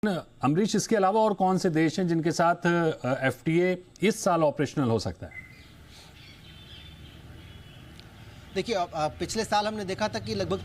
अमरीश, इसके अलावा और कौन से देश हैं जिनके साथ एफटीए इस साल ऑपरेशनल हो सकता है? देखिए, पिछले साल हमने देखा था कि लगभग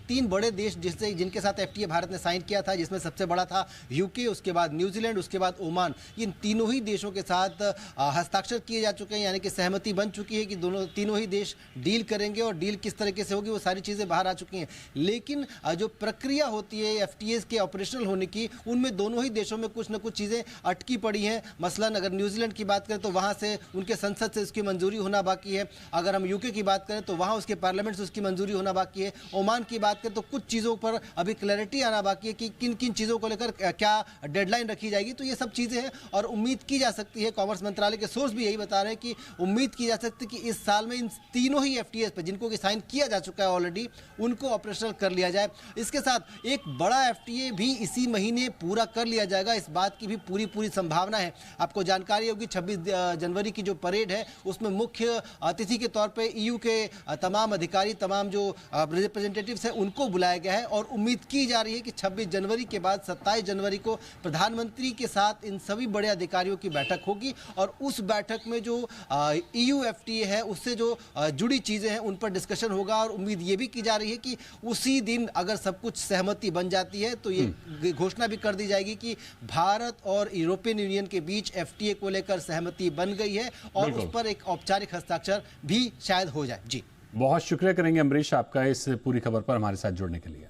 तीन बड़े देश जिनके साथ एफटीए भारत ने साइन किया था, जिसमें सबसे बड़ा था यूके, उसके बाद न्यूजीलैंड, उसके बाद ओमान। इन तीनों ही देशों के साथ हस्ताक्षर किए जा चुके हैं, यानी कि सहमति बन चुकी है कि तीनों ही देश डील करेंगे और डील किस तरीके से होगी वो सारी चीज़ें बाहर आ चुकी हैं। लेकिन जो प्रक्रिया होती है एफटीए के ऑपरेशनल होने की, उनमें दोनों ही देशों में कुछ न कुछ चीज़ें अटकी पड़ी हैं। मसलन अगर न्यूजीलैंड की बात करें तो वहाँ से उनके संसद से उसकी मंजूरी होना बाकी है। अगर हम यूके की बात करें तो वहाँ उसके पार्लियामेंट से उसकी मंजूरी होना बाकी है। ओमान की बात करें तो कुछ चीज़ों पर अभी क्लैरिटी आना बाकी है कि किन किन चीज़ों को लेकर क्या डेडलाइन रखी जाएगी। तो ये सब चीज़ें हैं और उम्मीद की जा सकती है, कॉमर्स मंत्रालय के सोर्स भी यही बता रहे हैं कि उम्मीद की जा सकती है कि इस साल में इन तीनों ही एफटीए पर जिनको कि साइन किया जा चुका है ऑलरेडी, उनको ऑपरेशनल कर लिया जाए। इसके साथ एक बड़ा एफटीए भी इसी महीने पूरा कर लिया जाएगा, इस बात की भी पूरी संभावना है। आपको जानकारी होगी 26 जनवरी की जो परेड है उसमें मुख्य अतिथि के तौर पर ईयू के तमाम अधिकारी, तमाम जो रिप्रेजेंटेटिव्स हैं उनको बुलाया गया है और उम्मीद की जा रही है कि 26 जनवरी के बाद 27 जनवरी को प्रधानमंत्री के साथ इन सभी बड़े अधिकारियों की बैठक होगी और उस बैठक में जो ईयू एफटीए है उससे जो जुड़ी चीज़ें हैं उन पर डिस्कशन होगा। और उम्मीद ये भी की जा रही है कि उसी दिन अगर सब कुछ सहमति बन जाती है तो ये घोषणा भी कर दी जाएगी कि भारत और यूरोपियन यूनियन के बीच एफटीए को लेकर सहमति बन गई है और उस पर एक औपचारिक हस्ताक्षर भी शायद हो जाए। जी, बहुत शुक्रिया करेंगे अमरीश आपका इस पूरी खबर पर हमारे साथ जुड़ने के लिए।